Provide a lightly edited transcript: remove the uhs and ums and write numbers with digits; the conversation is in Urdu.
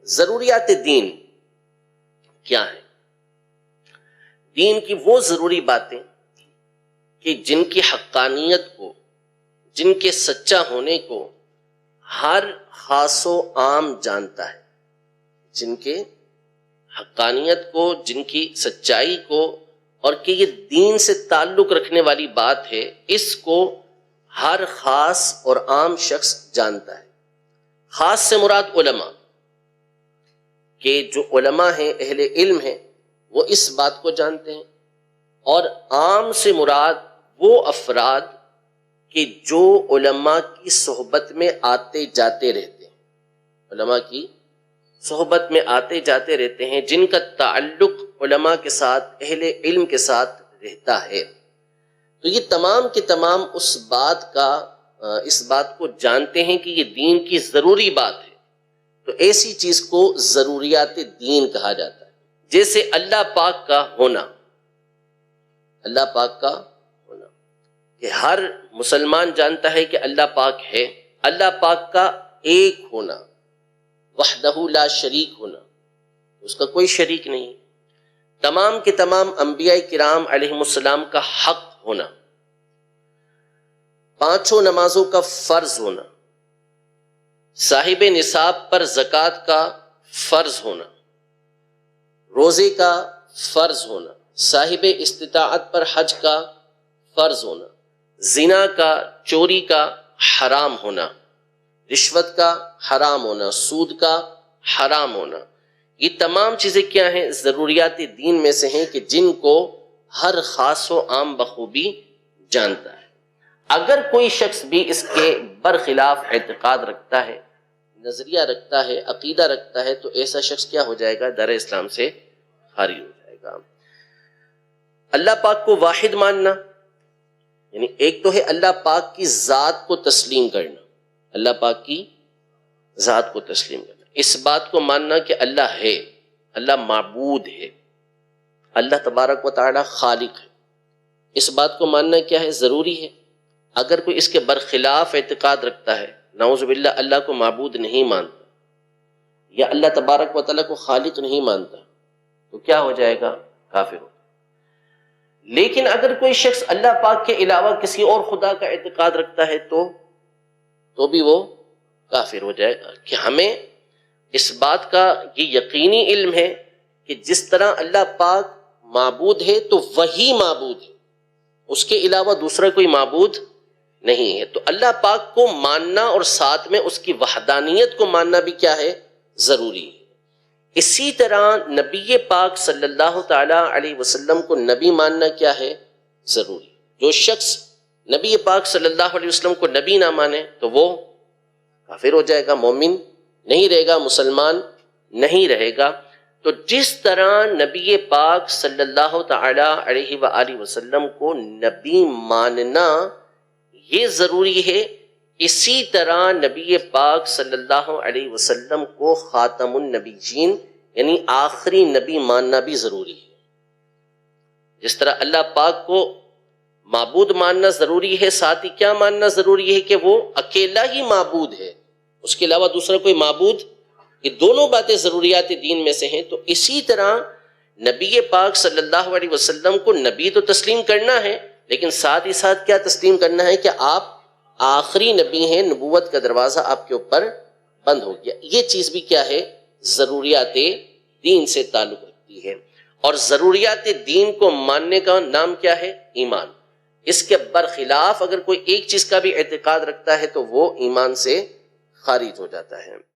ضروریات دین کیا ہیں؟ دین کی وہ ضروری باتیں کہ جن کی حقانیت کو، جن کے سچا ہونے کو ہر خاص و عام جانتا ہے، جن کے حقانیت کو، جن کی سچائی کو، اور کہ یہ دین سے تعلق رکھنے والی بات ہے، اس کو ہر خاص اور عام شخص جانتا ہے۔ خاص سے مراد علماء، کہ جو علماء ہیں، اہل علم ہیں، وہ اس بات کو جانتے ہیں، اور عام سے مراد وہ افراد کہ جو علماء کی صحبت میں آتے جاتے رہتے ہیں، علماء کی صحبت میں آتے جاتے رہتے ہیں، جن کا تعلق علماء کے ساتھ، اہل علم کے ساتھ رہتا ہے، تو یہ تمام کے تمام اس بات کو جانتے ہیں کہ یہ دین کی ضروری بات ہے۔ تو ایسی چیز کو ضروریات دین کہا جاتا ہے۔ جیسے اللہ پاک کا ہونا، اللہ پاک کا ہونا کہ ہر مسلمان جانتا ہے کہ اللہ پاک ہے، اللہ پاک کا ایک ہونا، وحدہ لا شریک ہونا، اس کا کوئی شریک نہیں، تمام کے تمام انبیاء کرام علیہم السلام کا حق ہونا، پانچوں نمازوں کا فرض ہونا، صاحب نصاب پر زکوٰۃ کا فرض ہونا، روزے کا فرض ہونا، صاحب استطاعت پر حج کا فرض ہونا، زنا کا، چوری کا حرام ہونا، رشوت کا حرام ہونا، سود کا حرام ہونا، یہ تمام چیزیں کیا ہیں؟ ضروریات دین میں سے ہیں کہ جن کو ہر خاص و عام بخوبی جانتا ہے۔ اگر کوئی شخص بھی اس کے برخلاف اعتقاد رکھتا ہے، نظریہ رکھتا ہے، عقیدہ رکھتا ہے، تو ایسا شخص کیا ہو جائے گا؟ در اسلام سے خارج ہو جائے گا۔ اللہ پاک کو واحد ماننا، یعنی ایک تو ہے اللہ پاک کی ذات کو تسلیم کرنا، اللہ پاک کی ذات کو تسلیم کرنا، اس بات کو ماننا کہ اللہ ہے، اللہ معبود ہے، اللہ تبارک و تعالی خالق ہے، اس بات کو ماننا کیا ہے؟ ضروری ہے۔ اگر کوئی اس کے برخلاف اعتقاد رکھتا ہے، نعوذ باللہ اللہ کو معبود نہیں مانتا، یا اللہ تبارک و تعالی کو خالق نہیں مانتا، تو کیا ہو جائے گا؟ کافر ہو۔ لیکن اگر کوئی شخص اللہ پاک کے علاوہ کسی اور خدا کا اعتقاد رکھتا ہے تو بھی وہ کافر ہو جائے گا۔ کہ ہمیں اس بات کا یہ یقینی علم ہے کہ جس طرح اللہ پاک معبود ہے تو وہی معبود ہے، اس کے علاوہ دوسرا کوئی معبود نہیں ہے، تو اللہ پاک کو ماننا اور ساتھ میں اس کی وحدانیت کو ماننا بھی کیا ہے؟ ضروری ہے۔ اسی طرح نبی پاک صلی اللہ تعالی علیہ وسلم کو نبی ماننا کیا ہے؟ ضروری۔ جو شخص نبی پاک صلی اللہ علیہ وسلم کو نبی نہ مانے تو وہ کافر ہو جائے گا، مومن نہیں رہے گا، مسلمان نہیں رہے گا۔ تو جس طرح نبی پاک صلی اللہ تعالی علیہ وآلہ وسلم کو نبی ماننا یہ ضروری ہے، اسی طرح نبی پاک صلی اللہ علیہ وسلم کو خاتم النبیین یعنی آخری نبی ماننا بھی ضروری ہے۔ جس طرح اللہ پاک کو معبود ماننا ضروری ہے، ساتھ ہی کیا ماننا ضروری ہے؟ کہ وہ اکیلا ہی معبود ہے، اس کے علاوہ دوسرا کوئی معبود، یہ دونوں باتیں ضروریات دین میں سے ہیں۔ تو اسی طرح نبی پاک صلی اللہ علیہ وسلم کو نبی تو تسلیم کرنا ہے، لیکن ساتھ ہی ساتھ کیا تسلیم کرنا ہے؟ کہ آپ آخری نبی ہیں، نبوت کا دروازہ آپ کے اوپر بند ہو گیا۔ یہ چیز بھی کیا ہے؟ ضروریات دین سے تعلق رکھتی ہے۔ اور ضروریات دین کو ماننے کا نام کیا ہے؟ ایمان۔ اس کے برخلاف اگر کوئی ایک چیز کا بھی اعتقاد رکھتا ہے تو وہ ایمان سے خارج ہو جاتا ہے۔